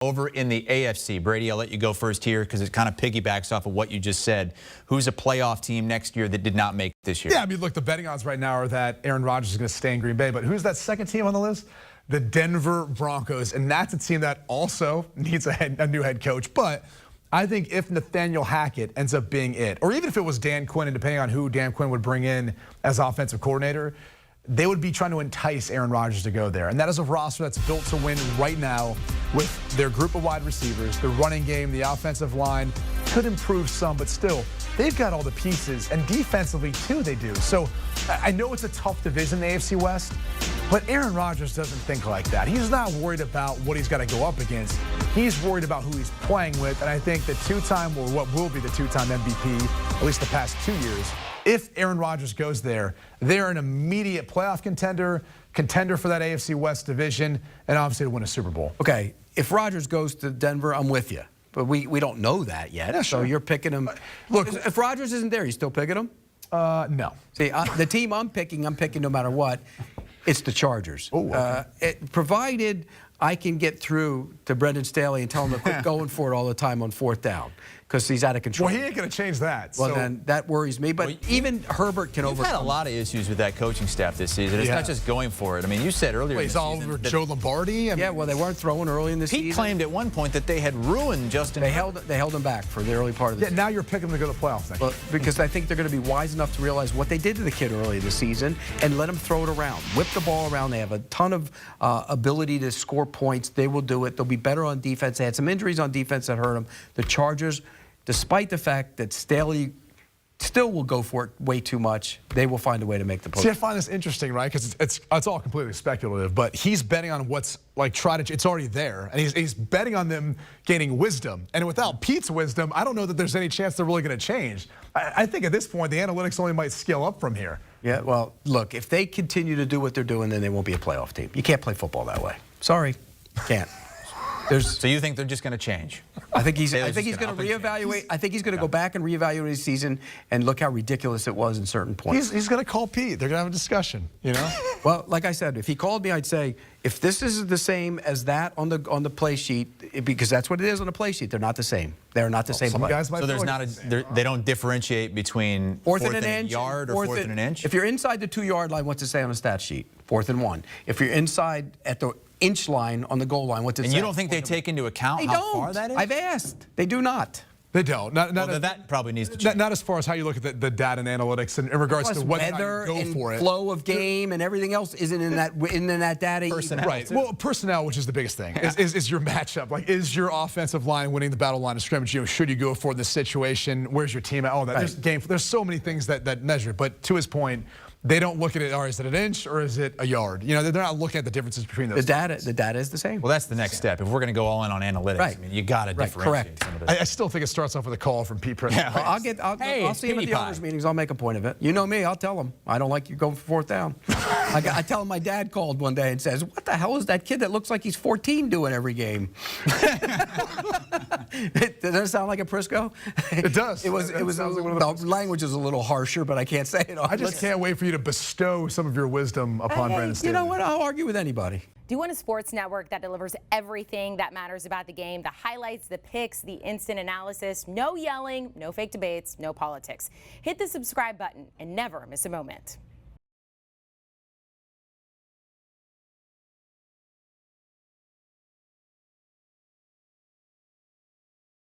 Over in the AFC, Brady, I'll let you go first here because it kind of piggybacks off of what you just said. Who's a playoff team next year that did not make it this year? Yeah, I mean, look, the betting odds right now are that Aaron Rodgers is going to stay in Green Bay, but who's that second team on the list? The Denver Broncos, and that's a team that also needs a new head coach. But I think if Nathaniel Hackett ends up being it, or even if it was Dan Quinn, and depending on who Dan Quinn would bring in as offensive coordinator, they would be trying to entice Aaron Rodgers to go there. And that is a roster that's built to win right now with their group of wide receivers, the running game, the offensive line could improve some, but still, they've got all the pieces. And defensively, too, they do. So I know it's a tough division, the AFC West, but Aaron Rodgers doesn't think like that. He's not worried about what he's got to go up against. He's worried about who he's playing with. And I think the two-time, or what will be the two-time MVP, at least the past 2 years, if Aaron Rodgers goes there, they're an immediate playoff contender for that AFC West division, and obviously to win a Super Bowl. Okay, if Rodgers goes to Denver, I'm with you. But we don't know that yet, yeah, so sure. You're picking him. Look, if Rodgers isn't there, you still picking him? No. See, the team I'm picking no matter what. It's the Chargers. Oh, okay. Provided I can get through to Brendan Staley and tell him to quit going for it all the time on 4th down, because he's out of control. Well, he ain't going to change that. Well, so. then that worries me. But even Herbert can overcome. You've had a lot of issues with that coaching staff this season. It's not just going for it. I mean, you said earlier. He's all over Joe Lombardi. Yeah, well, they weren't throwing early in the season. He claimed at one point that they had ruined Justin. They held him back for the early part of the season. Now you're picking them to go to the playoffs next year. Because I think they're going to be wise enough to realize what they did to the kid early in the season and let him throw it around, whip the ball around. They have a ton of ability to score points. They will do it. They'll be better on defense. They had some injuries on defense that hurt them. The Chargers, despite the fact that Staley still will go for it way too much, they will find a way to make the postseason. See, I find this interesting, right? Because it's all completely speculative, but he's betting on what's like it's already there, and he's betting on them gaining wisdom. And without Pete's wisdom, I don't know that there's any chance they're really going to change. I think at this point, the analytics only might scale up from here. Yeah, well, look, if they continue to do what they're doing, then they won't be a playoff team. You can't play football that way. Sorry, can't. So you think they're just going to change? I think he's going to reevaluate. I think he's going to go back and reevaluate his season and look how ridiculous it was in certain points. He's going to call Pete. They're going to have a discussion, you know? Well, like I said, if he called me, I'd say, if this is the same as that on the play sheet, because that's what it is on the play sheet, they're not the same. They're not the same Some play. guys might so there's not they don't differentiate between fourth and a yard or fourth and an inch? If you're inside the 2-yard line, what's it say on the stat sheet? 4th and 1. If you're inside at the inch line on the goal line, what's it say? And you don't think they take into account how far that is? I've asked. They do not. They don't. That probably needs to change. Not as far as how you look at the data and analytics in regards to whether weather or not you go for it. Flow of game and everything else isn't in that data. Personnel. Right. Well, personnel, which is the biggest thing, is your matchup. Like, is your offensive line winning the battle line of scrimmage? You know, should you go for it in this situation? Where's your team at? All that. Right. There's so many things that measure. But to his point, they don't look at it, or is it an inch or is it a yard? You know, they're not looking at the differences between those. The data is the same. Well, that's the next step. If we're going to go all in on analytics, I mean, you got to differentiate some of this. I still think it starts off with a call from Pete Prisco. Yeah. I'll see him at the owners' meetings. I'll make a point of it. You know me. I'll tell him. I don't like you going for 4th down. I tell him my dad called one day and says, "What the hell is that kid that looks like he's 14 doing every game?" Does that sound like a Prisco? It does. The language is a little harsher, but I can't say it. I just can't wait for you to bestow some of your wisdom upon Brandon Staley. You know what? I'll argue with anybody. Do you want a sports network that delivers everything that matters about the game? The highlights, the picks, the instant analysis, no yelling, no fake debates, no politics. Hit the subscribe button and never miss a moment.